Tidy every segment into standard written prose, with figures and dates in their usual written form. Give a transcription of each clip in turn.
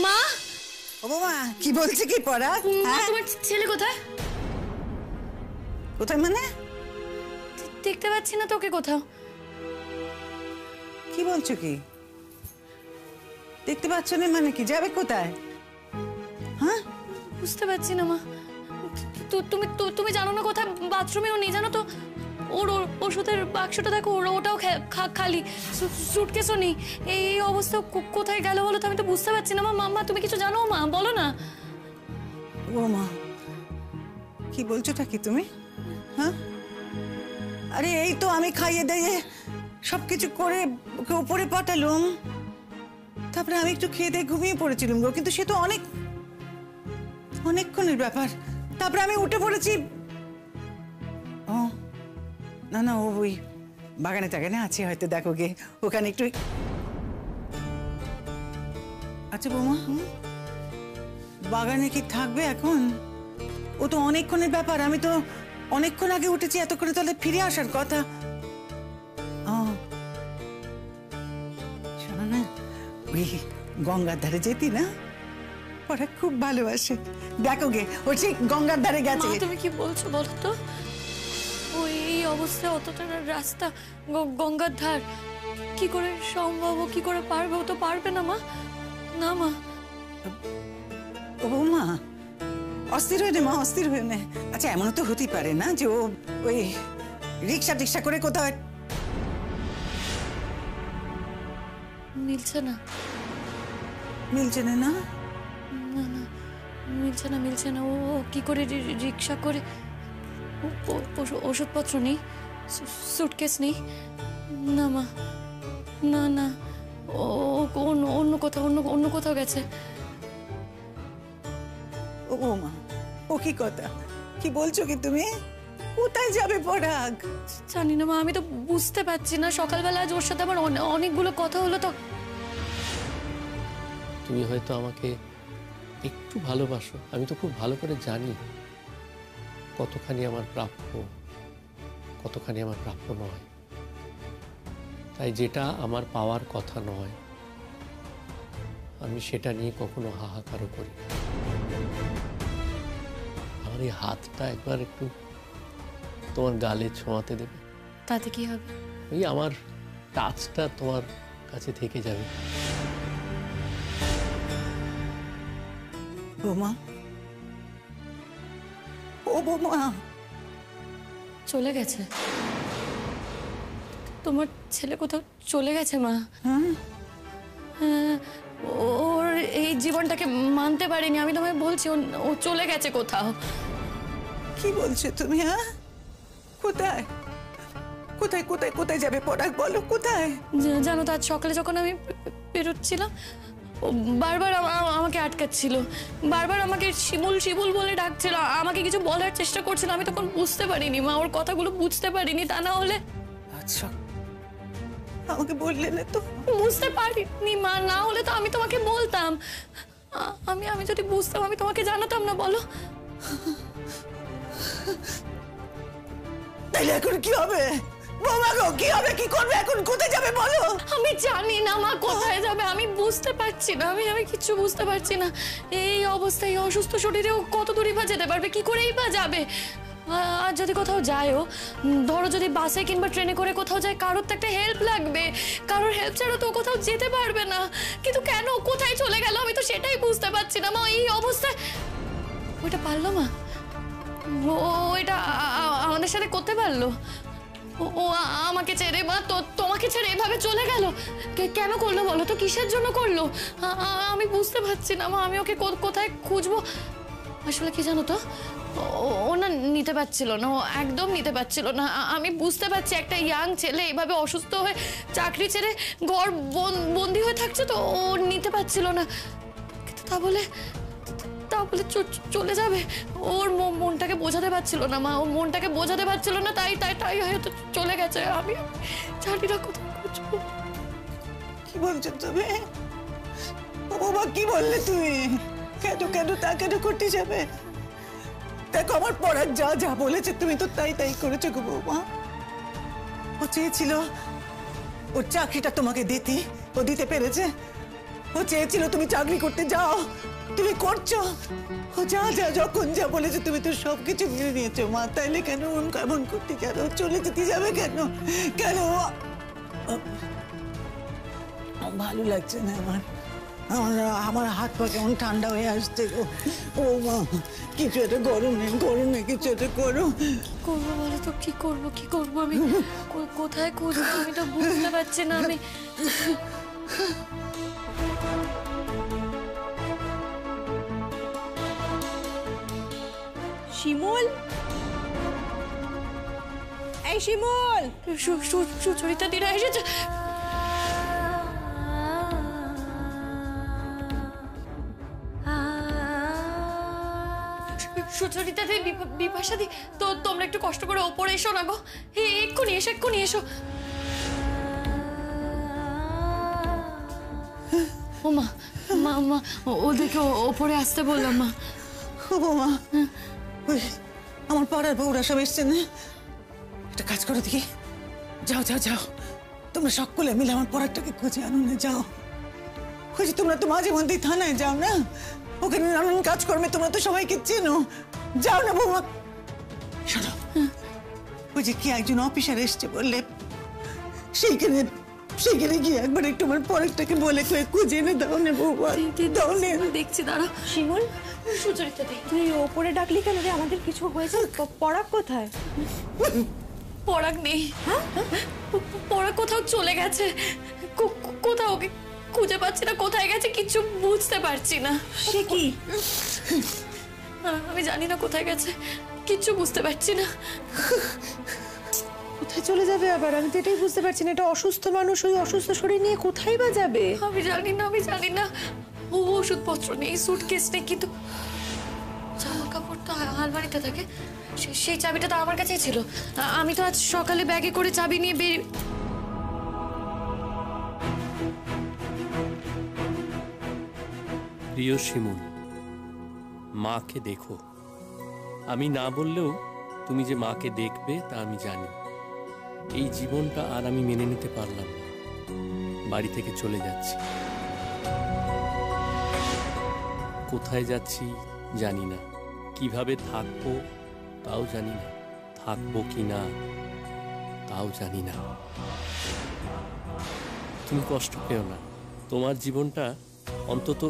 মা, ও বাবা, কি বলছে কি পরাগ? তোমার ছেলে কোথায়? কোথায় মানে? দেখতে পাচ্ছি না তোকে কোথাও। কি বলছো কি? দেখতে পাচ্ছ না মানে কি? যাবে কোথায়? হ্যাঁ, বুঝতে পারছি না মা। তুমি জানো না কোথায়? বাথরুমেও নেই জানো তো। ওর ওষুধের বাক্সটা দেখো, ওটাও খালি, সুটকেসও নেই। এই অবস্থা কোথায় গেল বলো তো? আমি তো বুঝতে পারছি না মা। মাম্মা তুমি কিছু জানো মা? বলো না। ও মা, কি বলছোটা কি তুমি? হ্যাঁ, আরে এই তো আমি খাইয়ে দিয়ে সবকিছু করে ওকে উপরে পাঠালুম, তারপরে আমি একটু খেয়ে দিয়ে ঘুমিয়ে পড়েছিলাম গো। কিন্তু সে তো অনেকক্ষণের ব্যাপার। তারপরে আমি উঠে পড়েছি। ও না না, ও ওই বাগানে টাগানে আছে হয়তো, দেখো গে ওখানে একটু। আচ্ছা বৌমা, বাগানে কি থাকবে এখন? ও তো অনেকক্ষণের ব্যাপার। আমি তো অনেকক্ষণ আগে উঠেছি, এত করে তাহলে ফিরে আসার কথা। শোনো না, ওই গঙ্গার ধারে যেতি না? ওরা খুব ভালোবাসে। দেখো গে ও সেই গঙ্গার ধারে গেছে। তুমি কি বলছো বলো তো? ওই অবস্থায় অতটা রাস্তা, গঙ্গার ধার, কি করে সম্ভব? কি করে পারবে? ও তো পারবে না মা। না মা। ও মা, অস্থির হয়ে নে মা, অস্থির হয়ে নে। আচ্ছা, এমনও তো হতেই পারে না যে ও ওই রিক্সা করে কোথাও। মিলছে না। মিলছে না? না না না, মিলছে না। ও কি করে রিক্সা করে? ওষুধপত্র নেই, সুটকেস নেই। না মা, না না, ও অন্য কোথাও গেছে। ও মা, ও কি কথা? কি বলছো কি তুমি? কোথায় যাবে পরাগ? জানি না মা, আমি তো বুঝতে পারছি না। সকালবেলা আজ ওর সাথে আমার অনেকগুলো কথা হলো তো। তুমি হয়তো আমাকে একটু ভালোবাসো, আমি তো খুব ভালো করে জানি কতখানি আমার প্রাপ্য, কতখানি আমার প্রাপ্য নয়। তাই যেটা আমার পাওয়ার কথা নয়, আমি সেটা নিয়ে কখনো হাহাকারও করি না। আমার এই হাতটা একবার একটু তোমার গালে ছোঁয়াতে দেবে? তাতে কি হবে? ওই আমার টাচটা তোমার কাছে থেকে যাবে। বৌমা, ও বৌমা, চলে গেছে? তোমার ছেলে কোথাও চলে গেছে মা? হ্যাঁ, ওর এই জীবনটাকে মানতে পারিনি আমি, তোমায় বলছি। ও চলে গেছে কোথাও। কি বলছো তুমি? হ্যাঁ, কোথায় কোথায় কোথায় কোথায় যাবে পরাগ? বলো কোথায়? জানো তো, আজ সকালে যখন আমি বেরোচ্ছিলাম, ও বারবার আমাকে আটকাচ্ছিল, বারবার আমাকে শিমুল শিমুল বলে ডাকছিল, আমাকে কিছু বলার চেষ্টা করছিল। আমি তখন বুঝতে পারিনি মা, ওর কথাগুলো বুঝতে পারিনি। তা না হলে আচ্ছা, আমাকে বললে না তো? বুঝতে পারিনি মা, না হলে তো আমি তোমাকে বলতাম। আমি যদি বুঝতাম আমি তোমাকে জানাতাম না বলো? তাইলে এখন কি হবে বৌমা গো? কি হবে, কি করবে এখন? কোথায় যাবে বলো? আমি জানি না মা কোথায় যাবে, আমি বুঝতে পারছি না। আমি কিচ্ছু বুঝতে পারছি না। এই অবস্থায় অসুস্থ শরীরেও কত দূরই বা যেতে পারবে? কি করেই বা যাবে? আর যদি কোথাও যায়ও, ধরো যদি বাসে কিংবা ট্রেনে করে কোথাও যায়, কারোর তো একটা হেল্প লাগবে। কারোর হেল্প ছাড়া তো কোথাও যেতে পারবে না। কিন্তু কেন, কোথায় চলে গেল আমি তো সেটাই বুঝতে পারছি না মা। এই অবস্থায় ওইটা পারলো মা? ও এটা আমাদের সাথে করতে পারলো? ও আমাকে ছেড়ে মা, তোমাকে ছেড়ে এভাবে চলে গেল? কেন করলো বলো তো? কিসের জন্য করলো? আমি বুঝতে পারছি না মা। আমি ওকে কোথায় খুঁজবো? আসলে কি জানো তো, ও না নিতে পারছিল না, ও একদম নিতে পারছিল না। আমি বুঝতে পারছি একটা ইয়াং ছেলে এভাবে অসুস্থ হয়ে চাকরি ছেড়ে ঘর বন্দি হয়ে থাকছে, তো ও নিতে পারছিল না। কিন্তু তা বলে চলে যাবে? ওর মনটাকে বোঝাতে পারছিল না মা, ও মনটাকে বোঝাতে পারছিল না, তাই হয়তো চলে গেছে। আমি জানি না কোথায় খুঁজবো। কি বলছো তুমি? ও বাবা, কি বললে তুমি? কেন তা কেন করতে যাবে? দেখো, আমার পড়ার যা যা বলেছে তুমি তো তাই করেছো গো বৌমা। ও চেয়েছিল ওর চাকরিটা তোমাকে দিতে, ও দিতে পেরেছে। ও চেয়েছিল তুমি চাকরি করতে যাও, তুমি করছো। ও যা যা যখন যা বলেছে তুমি তো সবকিছু মেনে নিয়েছো মা, তাইলে কেন এমন করতে যাবে? চলে যেতে যাবে কেন? কেন? ভালো লাগছে না আমার, আমার হাত পা কেমন ঠান্ডা হয়ে আসছে গো। ও মা, কিছু একটা গরমে কিছু একটা করো। করবো বলো তো, কি করবো আমি? কোথায় খুঁজবো আমি তো বুঝতে পারছি না আমি। শিমুল, এই শিমুল, সুচরিতা দিরা এসেছে। সুচরিতা দি, বিপাশা দি, তো তোমরা একটু কষ্ট করে ওপরে এসো না গো। এক্ষুনি এসো। ও মা, ওদেরকে ওপরে আসতে বললাম মা। ও মা, ওই আমার পাড়ার বউরা সব এসছে না? একটা কাজ করো দেখি, যাও তোমরা সকলে মিলে আমার পড়াটাকে খুঁজে আনো না, যাও। ওই যে তোমরা তো মাঝে মধ্যেই থানায় যাও না, ওখানে নানান কাজ করবে, তোমরা তো সবাইকে চেনো, যাও না বৌমা। শোনো, ওই যে কি একজন অফিসার এসছে বললে, সেইখানে গিয়ে একবার একটু আমার পরেরটাকে বলে খুঁজে এনে দাও না বৌমা, দাও না। দেখছি দাঁড়া। শিমুল, সুচরিতা দি, তুই ওপরে ডাকলি কেন রে? আমাদের কিছু হয়েছে? পরাগ কোথায়? পরাগ নেই। পরাগ কোথাও চলে গেছে, কোথাও ওকে খুঁজে পাচ্ছি না, কোথায় গেছে কিছু বুঝতে পারছি না। সে কি? আমি জানি না কোথায় গেছে, কিচ্ছু বুঝতে পারছি না। কোথায় চলে যাবে আবার? আমি তো এটাই বুঝতে পারছি না। এটা অসুস্থ মানুষ, ওই অসুস্থ শরীর নিয়ে কোথায় বা যাবে? আমি জানি না। ও ওষুধপত্র নেই, সুটকেস নেই, কিন্তু জামা কাপড় তো আলমারিতে থাকে। সেই চাবিটা তো আমার কাছেই ছিল। আমি তো আজ সকালে ব্যাগে করে চাবি নিয়ে প্রিয় শিমুল, মাকে দেখো। আমি না বললেও তুমি যে মাকে দেখবে তা আমি জানি। এই জীবনটা আর আমি মেনে নিতে পারলাম না। বাড়ি থেকে চলে যাচ্ছি। কোথায় যাচ্ছি জানি না, কিভাবে থাকবো তাও জানি না, থাকবো কি না তাও জানি না। তুমি কষ্ট পেও না, তোমার জীবনটা অন্তত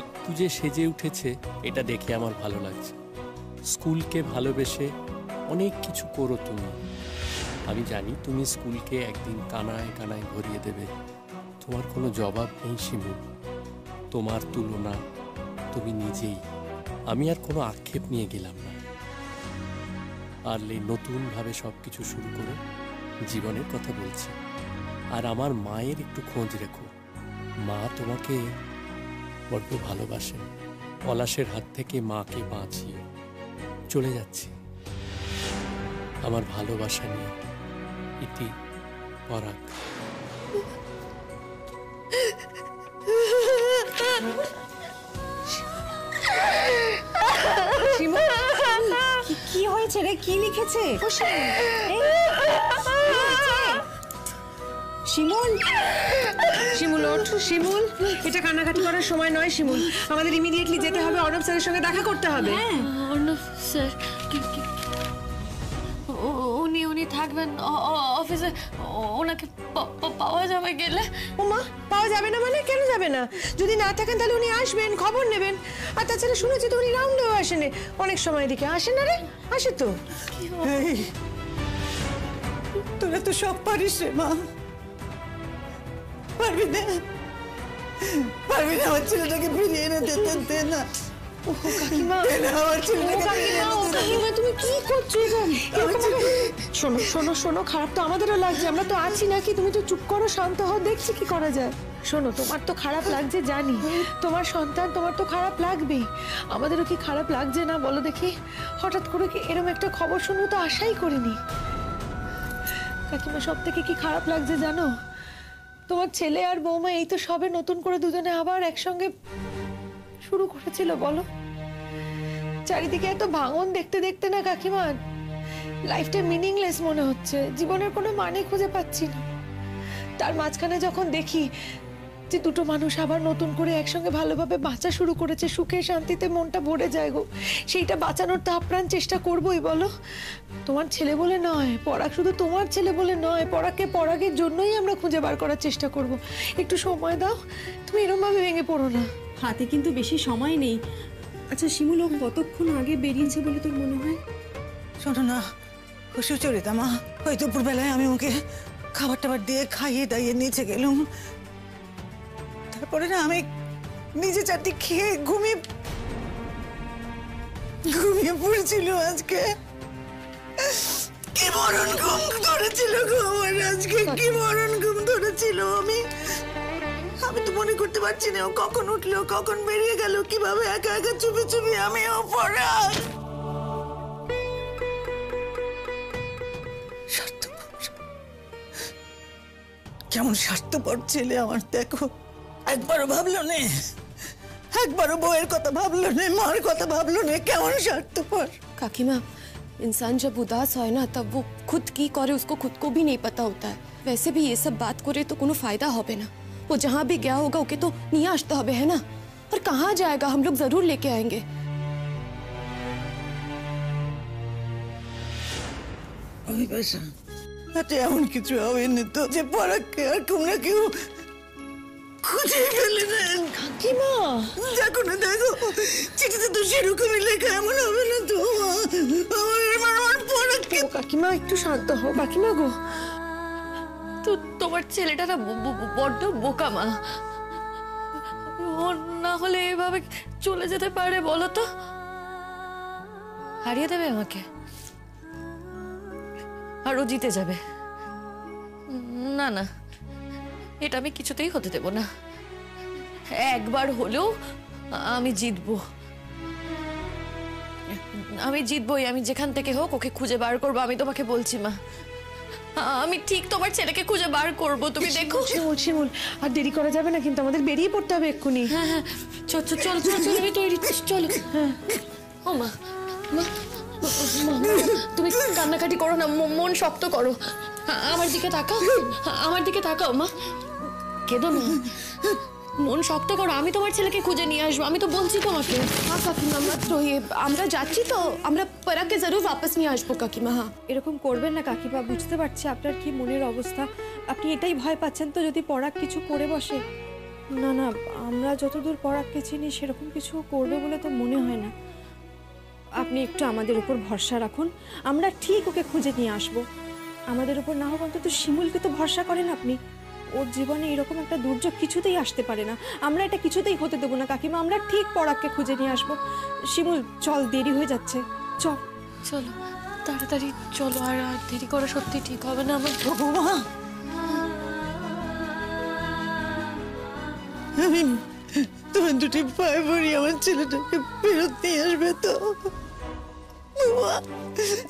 একটু যে সেজে উঠেছে এটা দেখে আমার ভালো লাগছে। স্কুলকে ভালোবেসে অনেক কিছু করো তুমি। আমি জানি তুমি স্কুলকে একদিন কানায় কানায় ভরিয়ে দেবে। তোমার কোনো জবাব নেই শিমুল, তোমার তুলনা তুমি নিজেই। আমি আর কোনো আক্ষেপ নিয়ে গেলাম না। পারলে নতুনভাবে সবকিছু শুরু করো। জীবনের কথা বলছি। আর আমার মায়ের একটু খোঁজ রেখো। মা তোমাকে বড্ড ভালোবাসেন। পলাশের হাত থেকে মাকে বাঁচিয়ে। চলে যাচ্ছি আমার ভালোবাসা নিয়ে। ইতি, পরাগ। কি হয়েছে রে? কি লিখেছে শিমুল? শিমুল ওঠ, শিমুল, এটা কান্নাকাটি করার সময় নয় শিমুল। আমাদের ইমিডিয়েটলি যেতে হবে, অর্ণব স্যারের সঙ্গে দেখা করতে হবে। অর্ণব স্যার উনি থাকবেন অফিসে? ওনাকে পাওয়া যাবে গেলে? ও মা, পাওয়া যাবে না মানে? কেন যাবে না? যদি না থাকেন তাহলে উনি আসবেন, খবর নেবেন। আর তাছাড়া শুনেছি তো উনি রাউন্ডেও আসেন, অনেক সময় দিকে আসেন না রে? আসে তো। এই, তোরা তো সব পারিস রে মা, পারবি না আমার ছেলেটাকে ফিরিয়ে এনে দে না। কাকিমা, আমার ছেলেটাকে কাকিমা তুমি কি করছো? শোনো শোনো, খারাপ তো আমাদেরও লাগছে, আমরা তো আছি নাকি? তুমি তো চুপ করো, শান্ত হও, দেখছি কি করা যায়। শোনো, তোমার তো খারাপ লাগছে জানি, তোমার সন্তান, তোমার তো খারাপ লাগবেই। আমাদেরও কি খারাপ লাগছে না বলো দেখি? হঠাৎ করে কি এরকম একটা খবর শুনবো তো আশাই করিনি। কাকিমা, সব থেকে কি খারাপ লাগছে জানো? তোমার ছেলে আর বৌমা এই তো সবে নতুন করে দুজনে আবার একসঙ্গে শুরু করেছিল বলো। চারিদিকে এত ভাঙন দেখতে দেখতে না কাকিমা, লাইফটা মিনিংলেস মনে হচ্ছে, জীবনের কোনো মানে খুঁজে পাচ্ছি না। তার মাঝখানে যখন দেখি যে দুটো মানুষ আবার নতুন করে একসঙ্গে ভালোভাবে বাঁচা শুরু করেছে, সুখে শান্তিতে মনটা ভরে যায় গো। সেইটা বাঁচানোর তো আপ্রাণ চেষ্টা করবোই বলো। তোমার ছেলে বলে নয়, পরাগ শুধু তোমার ছেলে বলে নয়, পরাগকে পরাগের জন্যই আমরা খুঁজে বার করার চেষ্টা করব। একটু সময় দাও, তুমি এরকম ভাবে ভেঙে পড়ো না। হাতে কিন্তু বেশি সময় নেই। আচ্ছা শিমুল, ও কতক্ষণ আগে বেরিয়েছে বলে তোর মনে হয়? শোনো না, ও সুচরিতা মা, ওই দুপুরবেলায় আমি ওকে খাবার টাবার দিয়ে খাইয়ে দাইয়ে নিচে গেলুম। তারপরে না আমি নিজে চারটি খেয়ে ঘুমিয়ে পড়েছিল। আজকে কি মরণ ঘুম ধরেছিল গো আমার, আজকে কি মরণ ঘুম ধরেছিল। আমি তো মনে করতে পারছি না ও কখন উঠলো, কখন বেরিয়ে গেল, কিভাবে একা একা চুপি চুপি আমি ও পড়ার। কেমন স্বার্থপর ছেলে আমার, দেখো একবারও ভাবলো নে, একবারও বউয়ের কথা ভাবলো নে, মার কথা ভাবলো নে, কেমন স্বার্থপর। काकीमा, इंसान जब उदास है ना तब वो खुद की करे उसको खुद को भी नहीं पता होता है। वैसे भी ये सब बात करे तो कोनो फायदा होबे ना। वो जहाँ भी गया होगा ओके तो नहीं आसता होबे है ना। पर कहाँ जाएगा, हम लोग जरूर लेके आएंगे। আচ্ছা এমন কিছু হবে না তো যে পরাগকে আর তোমরা কেউ খুঁজে ফেলে না? কাকিমা, দেখো না, দেখো চিঠিতে তো সেরকমই লেখা, এমন হবে না তো? আমার পরাগকে। ও কাকিমা একটু শান্ত হও কাকিমা গো। তো তোমার ছেলেটা না বড্ড বোকা মা। ও না হলে এভাবে চলে যেতে পারে বলো তো? হারিয়ে দেবে আমাকে আর ও জিতে যাবে। না না, এটা আমি কিছুতেই হতে দেব না। একবার হলেও আমি জিতবো, আমি জিতবই। আমি যেখান থেকে হোক ওকে খুঁজে বার করবো, আমি তোমাকে বলছি মা। আমি ঠিক তোমার ছেলেকে খুঁজে বার করবো, তুমি দেখো। শিমুল শিমুল, আর দেরি করা যাবে না কিন্তু, আমাদের বেরিয়ে পড়তে হবে এক্ষুনি। হ্যাঁ হ্যাঁ, চল চল চল চল চল, আমি তৈরি, চলো। হ্যাঁ ও মা, মা তুমি কান্নাকাটি করো না, মন শক্ত করো। আমার দিকে তাকাও, আমার দিকে তাকাও মা, কেঁদো না, মন শক্ত করো। আমি তোমার ছেলেকে খুঁজে নিয়ে আসবো, আমি তো বলছি তোমাকে। हाँ काकीमा मत रोइए, আমরা যাচ্ছি তো, আমরা পরাগকে জরুর वापस নিয়ে আসবো কাকিমা। হ্যাঁ এরকম করবেন না কাকিমা, বুঝতে পারছি আপনার কি মনের অবস্থা। আপনি এটাই ভয় পাচ্ছেন তো যদি পরাগ কিছু করে বসে। না না, আমরা যতদূর পরাগকে চিনি সেরকম কিছু করবে বলে তো মনে হয় না। আপনি একটু আমাদের উপর ভরসা রাখুন, আমরা ঠিক ওকে খুঁজে নিয়ে আসব। আমাদের উপর না হোক অন্তত শিমুলকে তো ভরসা করেন আপনি। ওর জীবনে এরকম একটা দুর্যোগ কিছুতেই আসতে পারে না, আমরা এটা কিছুতেই হতে দেবো না কাকিমা। আমরা ঠিক পরাগকে খুঁজে নিয়ে আসবো। শিমুল চল, দেরি হয়ে যাচ্ছে, চল। চলো তাড়াতাড়ি চলো, আর আর দেরি করা সত্যি ঠিক হবে না আমার। মা, আমি তোমার দুটি পায়ে পড়ি, আমার ছেলেটাকে ফেরত নিয়ে আসবে তো? বাবা,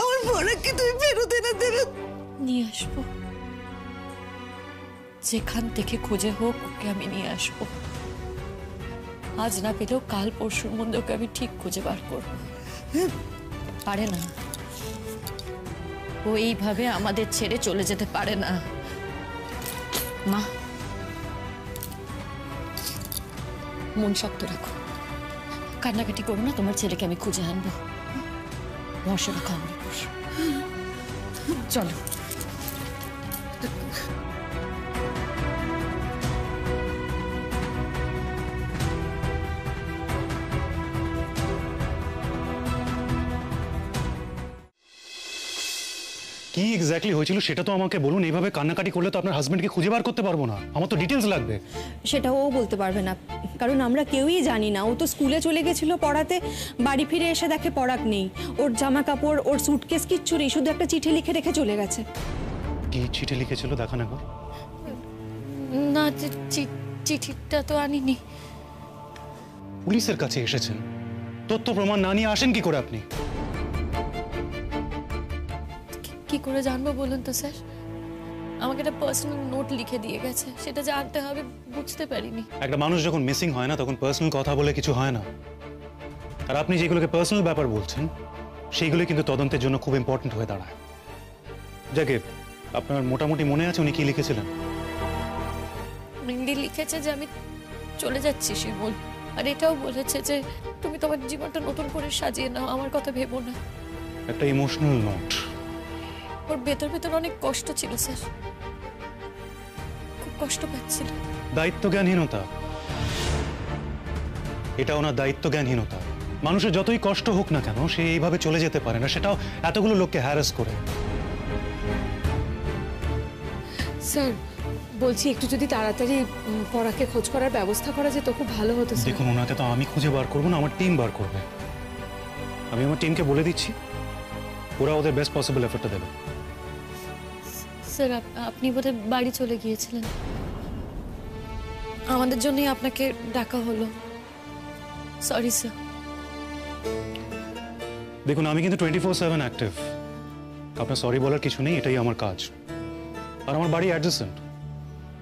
আমার পরাগকে তুমি ফেরত এনে দেবে? নিয়ে আসবো, যেখান থেকে খুঁজে হোক ওকে আমি নিয়ে আসবো। আজ না পেলেও কাল পরশুর মধ্যে ওকে আমি ঠিক খুঁজে বার করবো। পারে না, ও এইভাবে আমাদের ছেড়ে চলে যেতে পারে না মা। মন শক্ত রাখো, কান্নাকাটি করো না, তোমার ছেলেকে আমি খুঁজে আনবো। ভরসা রাখো আমার উপর, চলো। কি এক্স্যাক্টলি হয়েছিল সেটা তো আমাকে বলুন। এইভাবে কান্নাকাটি করলে তো আপনার হাজবেন্ডকে খুঁজে বার করতে পারবো না, আমার তো ডিটেলস লাগবে। সেটা ও বলতে পারবে না, কারণ আমরা কেউই জানি না। ও তো স্কুলে চলে গেছিল পড়াতে, বাড়ি ফিরে এসে দেখে পরাগ নেই। ওর জামা কাপড়, ওর সুটকেস কিচ্ছু নেই, শুধু একটা চিঠি লিখে রেখে চলে গেছে। কি চিঠি লিখেছিল দেখান একবার। না, চিঠিটা তো আনিনি। পুলিশের কাছে এসেছেন, তথ্য প্রমাণ না নিয়ে আসেন কি করে আপনি? কি করে জানবো বলুন তো স্যার? আমাকে একটা পার্সোনাল নোট লিখে দিয়ে গেছে, সেটা জানতে হবে, বুঝতে পারিনি। একটা মানুষ যখন মিসিং হয় না তখন পার্সোনাল কথা বলে কিছু হয় না। আর আপনি যেগুলোকে পার্সোনাল ব্যাপার বলছেন সেইগুলো কিন্তু তদন্তের জন্য খুব ইম্পর্টেন্ট হয়ে দাঁড়ায়। যাকে আপনার মোটামুটি মনে আছে উনি কি লিখেছিলেন? মেহেন্দি লিখেছে যে আমি চলে যাচ্ছি শিমুল, আর এটাও বলেছে যে তুমি তোমার জীবনটা নতুন করে সাজিয়ে নাও, আমার কথা ভেবো না। একটা ইমোশনাল নোট। ওর ভেতর ভেতর অনেক কষ্ট ছিল স্যার, খুব কষ্ট পাচ্ছিল। দায়িত্ব জ্ঞানহীনতা, এটা ওনার দায়িত্ব জ্ঞানহীনতা। মানুষের যতই কষ্ট হোক না কেন সে এইভাবে চলে যেতে পারে না, সেটাও এতগুলো লোককে হ্যারাস করে। স্যার বলছি একটু যদি তাড়াতাড়ি পড়াকে খোঁজ করার ব্যবস্থা করা যেত খুব ভালো হতো স্যার। দেখুন, ওনাকে তো আমি খুঁজে বার করবো না, আমার টিম বার করবে। আমি আমার টিমকে বলে দিচ্ছি, ওরা ওদের বেস্ট পসিবল এফর্টটা দেবে। স্যার আপনি বোধহয় বাড়ি চলে গিয়েছিলেন, আমাদের জন্যই আপনাকে ডাকা হলো। Sorry sir. দেখুন, আমি কিন্তু 24/7 অ্যাক্টিভ। আপনার সরি বলার কিছু নেই, এটাই আমার কাজ। আর আমার বাড়ি অ্যাডজেসেন্ট,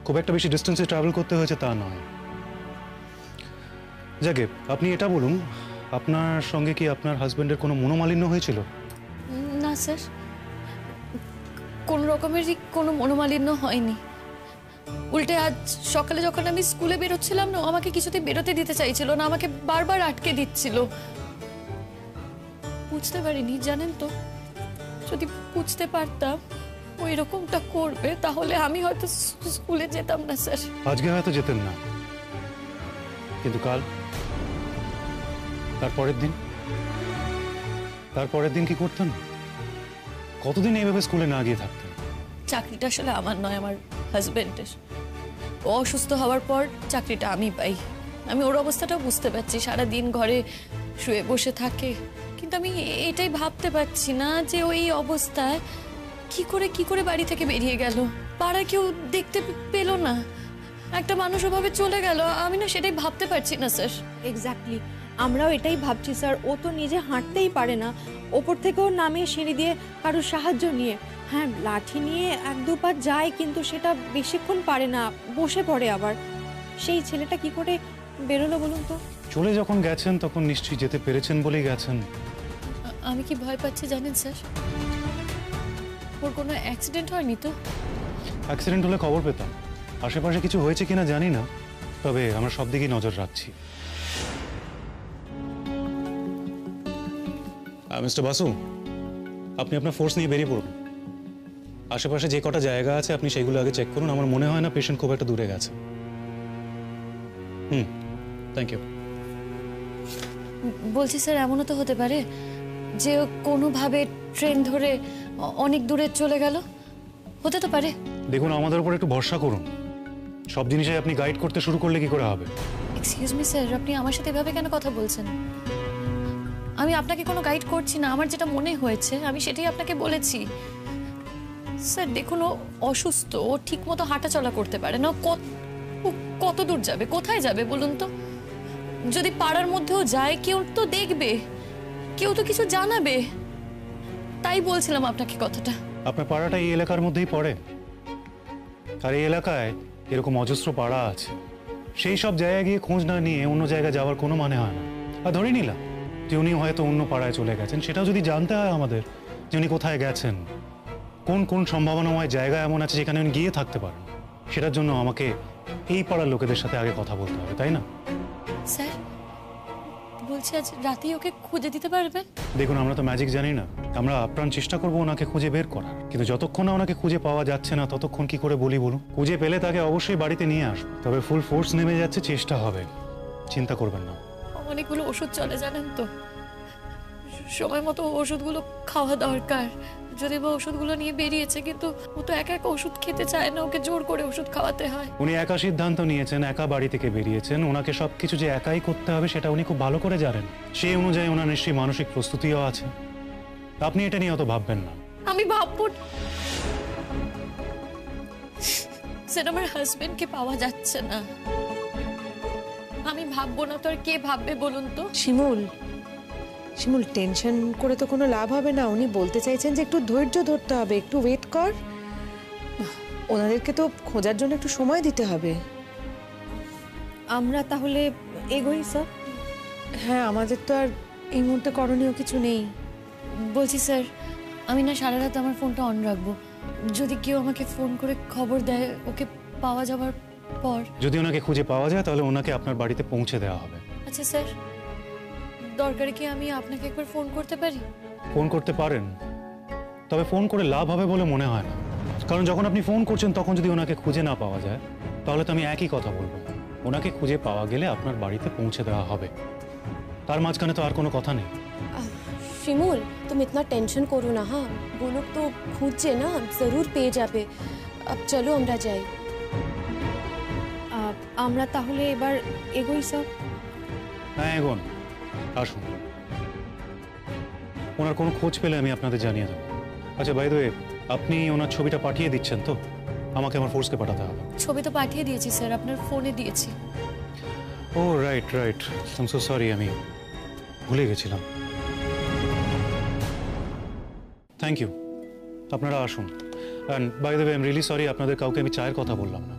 খুব একটা বেশি ডিস্টেন্সে ট্রাভেল করতে হয়েছে তা নয়। যাকে আপনি এটা বলুন, আপনার সঙ্গে কি আপনার হাজবেন্ডের কোনো মনোমালিন্য হয়েছিল? না স্যার, কোনো রকমেরই কোনো মনোমালিন্য হয়নি। উল্টে আজ সকালে যখন আমি স্কুলে বেরোচ্ছিলাম না, আমাকে কিছুতেই বেরোতে দিতে চাইছিল না, আমাকে বারবার আটকে দিচ্ছিল। বুঝতে পারিনি, জানেন তো, যদি বুঝতে পারতাম ওই রকমটা করবে তাহলে আমি হয়তো স্কুলে যেতাম না স্যার। আজকে হয়তো যেতেন না, কিন্তু কাল, তারপরের দিন কি করতেন? কতদিন এইভাবে স্কুলে না গিয়ে থাকতেন? চাকরিটা আসলে আমার নয়, আমার হাজবেন্ডের। ও অসুস্থ হওয়ার পর চাকরিটা আমি পাই। আমি ওর অবস্থাটাও বুঝতে পারছি, সারাদিন ঘরে শুয়ে বসে থাকে, কিন্তু আমি এটাই ভাবতে পারছি না যে ওই অবস্থায় কি করে বাড়ি থেকে বেরিয়ে গেল, পাড়ায় কেউ দেখতে পেল না, একটা মানুষ ওভাবে চলে গেল। আমি না সেটাই ভাবতে পারছি না স্যার। এক্স্যাক্টলি, আমরাও এটাই ভাবছি স্যার। ও তো নিজে হাঁটতেই পারে না, ওপর থেকেও নামে সিঁড়ি দিয়ে কারোর সাহায্য নিয়ে। হ্যাঁ, লাঠি নিয়ে 1-2 পা যায়, কিন্তু সেটা বেশিক্ষণ পারে না, বসে পড়ে আবার। সেই ছেলেটা কি করে বেরোলো বলুন তো? চলে যখন গেছেন তখন নিশ্চয়ই যেতে পেরেছেন বলেই গেছেন। আমি কি ভয় পাচ্ছি জানেন স্যার? ওর কোনো অ্যাক্সিডেন্ট হয়নি তো? অ্যাক্সিডেন্ট হলে খবর পেতাম। আশেপাশে কিছু হয়েছে কিনা জানি না, তবে আমরা সব দিকেই নজর রাখছি। মিস্টার বাসু, আপনি আপনার ফোর্স নিয়ে বেরিয়ে পড়ুন। আশেপাশে যে কটা জায়গা আছে আপনি সেগুলো আগে চেক করুন। আমার মনে হয় না পেশেন্ট খুব একটা দূরে গেছে। Thank you. বলছি স্যার, এমনও তো হতে পারে যে ও কোনোভাবে ট্রেন ধরে অনেক দূরে চলে গেল, হতে তো পারে। দেখুন, আমাদের উপর একটু ভরসা করুন। সব জিনিসে আপনি গাইড করতে শুরু করলে কি করে হবে? এক্সকিউজ মি স্যার, আপনি আমার সাথে এভাবে কেন কথা বলছেন? আমি আপনাকে কোনো গাইড করছি না, আমার যেটা মনে হয়েছে আমি সেটাই আপনাকে বলেছি। স্যার দেখুন, ও অসুস্থ, ও ঠিক মতো হাঁটাচলা করতে পারে না। ও কত দূর যাবে, কোথায় যাবে বলুন তো? যদি পাড়ার মধ্যেও যায়, কেউ তো দেখবে, কেউ তো কিছু জানাবে। তাই বলছিলাম আপনাকে কথাটা। আপনার পাড়াটা এই এলাকার মধ্যেই পড়ে, আর এই এলাকায় এরকম অজস্র পাড়া আছে। সেই সব জায়গায় গিয়ে খোঁজ না নিয়ে অন্য জায়গায় যাওয়ার কোনো মানে হয় না। আর ধরে নিলাম যে উনি হয়তো অন্য পাড়ায় চলে গেছেন, সেটাও যদি জানতে হয় আমাদের যে উনি কোথায় গেছেন, কোন কোন সম্ভাবনাময় জায়গা এমন আছে যেখানে উনি গিয়ে থাকতে পারেন, সেটার জন্য আমাকে এই পাড়ার লোকেদের সাথে আগে কথা বলতে হবে, তাই না? স্যার বলছি, আজ রাতেই ওকে খুঁজে দিতে পারবেন? দেখুন, আমরা তো ম্যাজিক জানি না। আমরা আপ্রাণ চেষ্টা করবো ওনাকে খুঁজে বের করার, কিন্তু যতক্ষণ না ওনাকে খুঁজে পাওয়া যাচ্ছে না ততক্ষণ কি করে বলি বলুন? খুঁজে পেলে তাকে অবশ্যই বাড়িতে নিয়ে আসবো, তবে ফুল ফোর্স নেমে যাচ্ছে, চেষ্টা হবে, চিন্তা করবেন না। অনেকগুলো ওষুধ চলে জানেন তো, সময় মতো ওষুধগুলো খাওয়া দরকার। যদি বা ওষুধগুলো নিয়ে বেরিয়েছে, কিন্তু ও তো একা একা ওষুধ খেতে চায় না, ওকে জোর করে ওষুধ খাওয়াতে হয়। উনি একা সিদ্ধান্ত নিয়েছেন, একা বাড়ি থেকে বেরিয়েছেন, ওনাকে সবকিছু যে একাই করতে হবে সেটা উনি খুব ভালো করে জানেন। সেই অনুযায়ী ওনার নিশ্চয়ই মানসিক প্রস্তুতিও আছে। আপনি এটা নিয়ে অত ভাববেন না। আমি ভাববো স্যার, আমার হাজবেন্ডকে পাওয়া যাচ্ছে না, আমি ভাববো না তো আর কে ভাববে বলুন তো? শিমুল, শিমুল টেনশন করে তো কোনো লাভ হবে না। উনি বলতে চাইছেন যে একটু ধৈর্য ধরতে হবে, একটু ওয়েট কর। ওনাদেরকে তো খোঁজার জন্য একটু সময় দিতে হবে। আমরা তাহলে এগোই স্যার? হ্যাঁ, আমাদের তো আর এই মুহূর্তে করণীয় কিছু নেই। বলছি স্যার, আমি না সারা রাত আমার ফোনটা অন রাখবো। যদি কেউ আমাকে ফোন করে খবর দেয় ওকে পাওয়া যাওয়ার পর? যদি ওনাকে খুঁজে পাওয়া যায় তাহলে ওনাকে আপনার বাড়িতে পৌঁছে দেওয়া হবে। আচ্ছা স্যার, দরকারে কি আমি আপনাকে একবার ফোন করতে পারি? ফোন করতে পারেন, তবে ফোন করে লাভ হবে বলে মনে হয় না। কারণ যখন আপনি ফোন করছেন তখন যদি ওনাকে খুঁজে না পাওয়া যায় তাহলে তো আমি একই কথা বলবো, ওনাকে খুঁজে পাওয়া গেলে আপনার বাড়িতে পৌঁছে দেওয়া হবে। তার মাঝখানে তো আর কোনো কথা নেই। শিমুল, তুমি इतना टेंशन करो ना। हाँ, वो लोग तो খুঁজছে না, जरूर পেয়ে যাবে। अब चलो আমরা যাই। আমরা তাহলে এবার এগোই স্যার। হ্যাঁ এগোন, আসুন। ওনার কোনো খোঁজ পেলে আমি আপনাদের জানিয়ে দেবো। আচ্ছা বাই দ্য ওয়ে, আপনি ওনার ছবিটা পাঠিয়ে দিচ্ছেন তো? আমাকে আমার ফোর্সকে পাঠাতে হবে। ছবি তো পাঠিয়ে দিয়েছি স্যার, আপনার ফোনে দিয়েছি। Oh right right, I am so sorry, আমি ভুলে গেছিলাম। থ্যাংক ইউ, আপনারা আসুন। And by the way, I am really sorry আপনাদের কাউকে আমি চায়ের কথা বললাম না।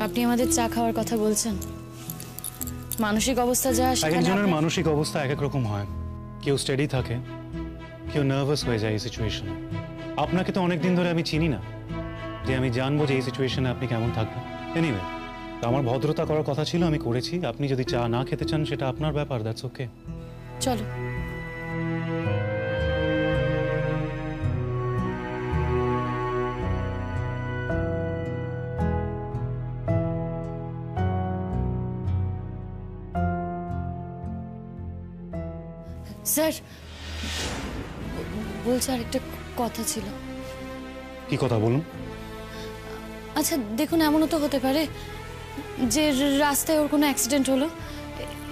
আপনি আমাদের চা খাওয়ার কথা বলছেন? মানসিক অবস্থা যা, এক একজনের মানসিক অবস্থা এক এক রকম হয়। কেউ স্টেডি থাকে, কেউ নার্ভাস হয়ে যায় এই সিচুয়েশনে। আপনাকে তো অনেক দিন ধরে আমি চিনি না যে আমি জানবো যে এই সিচুয়েশনে আপনি কেমন থাকবেন। এনিওয়ে, আমার ভদ্রতা করার কথা ছিল, আমি করেছি। আপনি যদি চা না খেতে চান সেটা আপনার ব্যাপার, দ্যাটস ওকে। চলো। স্যার বলছি, আরেকটা কথা ছিল। কি কথা বলুন? আচ্ছা দেখুন, এমনও তো হতে পারে যে রাস্তায় ওর কোনো অ্যাক্সিডেন্ট হলো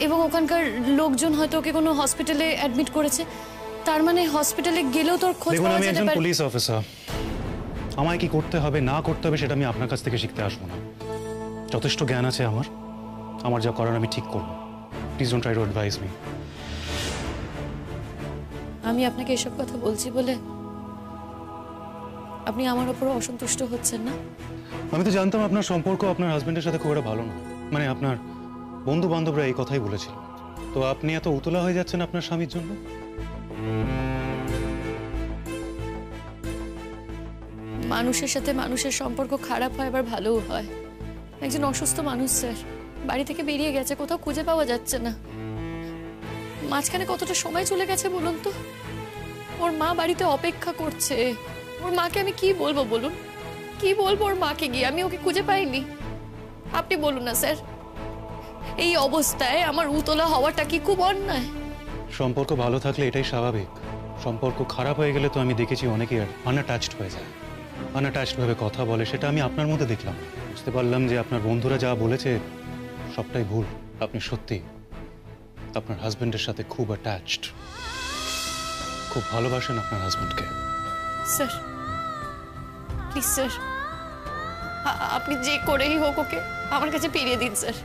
এবং ওখানকার লোকজন হয়তো ওকে কোনো হসপিটালে অ্যাডমিট করেছে। তার মানে হসপিটালে গেলেও তোর খোঁজ দেখুন, পাওয়া আমি যেতে একজন পারে। পুলিশ অফিসার, আমায় কি করতে হবে না করতে হবে সেটা আমি আপনার কাছ থেকে শিখতে আসবো না। যথেষ্ট জ্ঞান আছে আমার, আমার যা করার আমি ঠিক করবো। Please don't try to advice me. আমি আপনাকে এসব কথা বলছি বলে আপনি আমার উপর অসন্তুষ্ট হচ্ছেন না? আমি তো জানতাম আপনার সম্পর্ক আপনার হাজবেন্ডের সাথে খুব একটা ভালো না। মানে আপনার বন্ধু বান্ধবরা এই কথাই বলেছিল। তো আপনি এত উতলা হয়ে যাচ্ছেন আপনার স্বামীর জন্য? মানুষের সাথে মানুষের সম্পর্ক খারাপ হয়, আবার ভালোও হয়। একজন অসুস্থ মানুষ স্যার, বাড়ি থেকে বেরিয়ে গেছে, কোথাও খুঁজে পাওয়া যাচ্ছে না। মাঝখানে কতটা সময় চলে গেছে বলুন তো? ওর মা বাড়িতে অপেক্ষা করছে। ওর মাকে আমি কি বলবো বলুন? কি বলবো ওর মাকে গিয়ে? আমি ওকে খুঁজে পাইনি। আপনি বলুন না স্যার, এই অবস্থায় আমার উতলা হওয়াটা কি খুব অন্যায়? সম্পর্ক ভালো থাকলে এটাই স্বাভাবিক। সম্পর্ক খারাপ হয়ে গেলে তো আমি দেখেছি অনেকে আনঅ্যাটাচড হয়ে যায়, আনঅ্যাটাচড ভাবে কথা বলে। সেটা আমি আপনার মধ্যে দেখলাম। বুঝতে পারলাম যে আপনার বন্ধুরা যা বলেছে সবটাই ভুল। আপনি সত্যি আপনার হাজবেন্ডের সাথে খুব অ্যাটাচড, খুব ভালোবাসেন আপনার হাজবেন্ডকে। স্যার প্লিজ স্যার, আপনি যে করেই হোক ওকে আমার কাছে ফিরিয়ে দিন স্যার।